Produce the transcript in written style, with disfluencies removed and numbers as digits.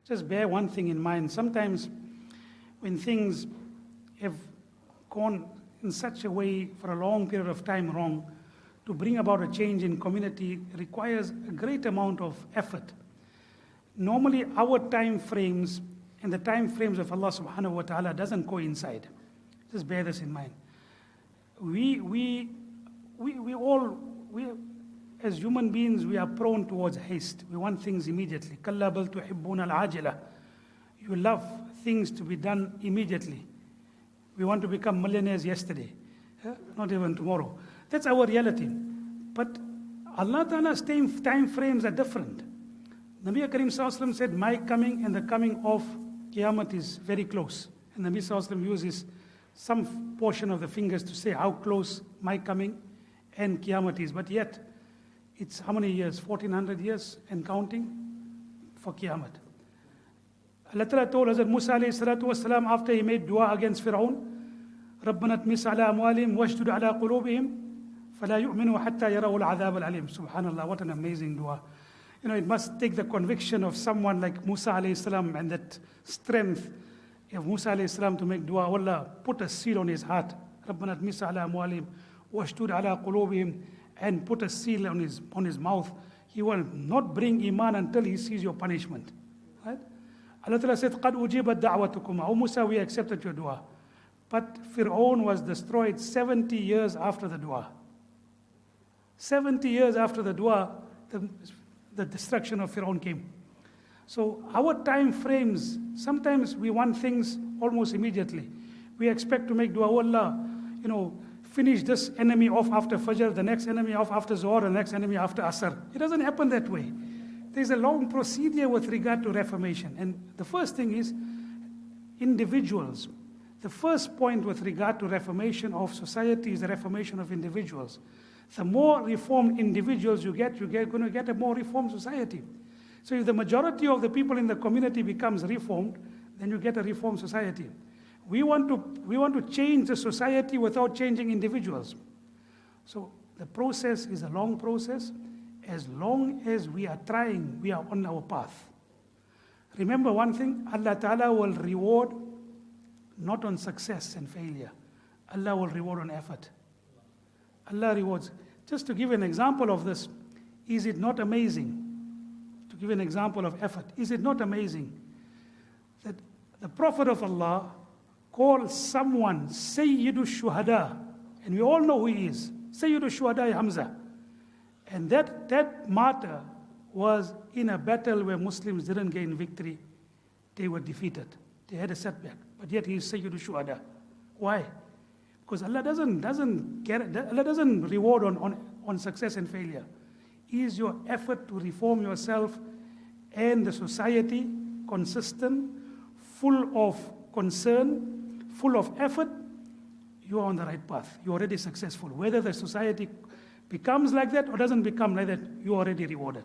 Just bear one thing in mind. Sometimes when things have gone in such a way for a long period of time wrong, to bring about a change in community requires a great amount of effort. Normally our time frames and the time frames of Allah subhanahu wa ta'ala doesn't coincide. Just bear this in mind. We as human beings, we are prone towards haste. We want things immediately. كَلَّا بَلْ تُحِبُّونَ الْعَاجِلَةِ. You love things to be done immediately. We want to become millionaires yesterday, not even tomorrow. That's our reality. But Allah Ta'ala's time frames are different. Nabi Karim Sallallahu Alaihi Wasallam said, my coming and the coming of Qiyamah is very close. And Nabi Sallallahu Alaihi Wasallam uses some portion of the fingers to say how close my coming and Qiyamah is. But yet, it's how many years? 1400 years and counting for Qiyamah. Allah Ta'ala told Hazrat Musa alayhi salatu wasalam after he made dua against Fir'aun, رَبَّنَا تْمِسْ عَلَىٰ أَمْوَالِهِمْ وَاشْدُدْ عَلَىٰ قُلُوبِهِمْ فَلَا يُؤْمِنُوا حَتَّى يَرَوُا الْعَذَابَ الْعَلِيمِ. Subhanallah, what an amazing dua. You know, it must take the conviction of someone like Musa alayhi salam and that strength of Musa alayhi salam to make dua. Allah put a seal on his heart. رَبَّنَا تْمِسْ عَلَىٰ أَمْوَالِهِمْ وَاشْدُدْ عَلَىٰ قُلُوبِهِمْ, and put a seal on his mouth. He will not bring iman until he sees your punishment. Right? Allah Ta'ala said, قَدْ أُجِيبَتْ دَعْوَتُكُمْ. O Musa, we accepted your dua. But Fir'aun was destroyed 70 years after the dua. 70 years after the dua, the destruction of Fir'aun came. So our time frames, sometimes we want things almost immediately. We expect to make dua, oh Allah, finish this enemy off after Fajr, the next enemy off after Zohar, the next enemy after Asr. It doesn't happen that way. There's a long procedure with regard to reformation. And the first thing is individuals. The first point with regard to reformation of society is the reformation of individuals. The more reformed individuals you get, going to get a more reformed society. So if the majority of the people in the community becomes reformed, then you get a reformed society. We want to change the society without changing individuals. So the process is a long process. As long as we are trying, we are on our path. Remember one thing, Allah Ta'ala will reward not on success and failure. Allah will reward on effort. Allah rewards. Just to give an example of this, is it not amazing? To give an example of effort, is it not amazing that the Prophet of Allah called someone Sayyidu Shuhada, and we all know who he is, Sayyidu Shuhada Hamza. And that martyr was in a battle where Muslims didn't gain victory. They were defeated. They had a setback. But yet he is Sayyidu Shuhada. Why? Because Allah doesn't reward on success and failure. Is your effort to reform yourself and the society consistent, full of concern, full of effort, you are on the right path. You're already successful. Whether the society becomes like that or doesn't become like that, you're already rewarded.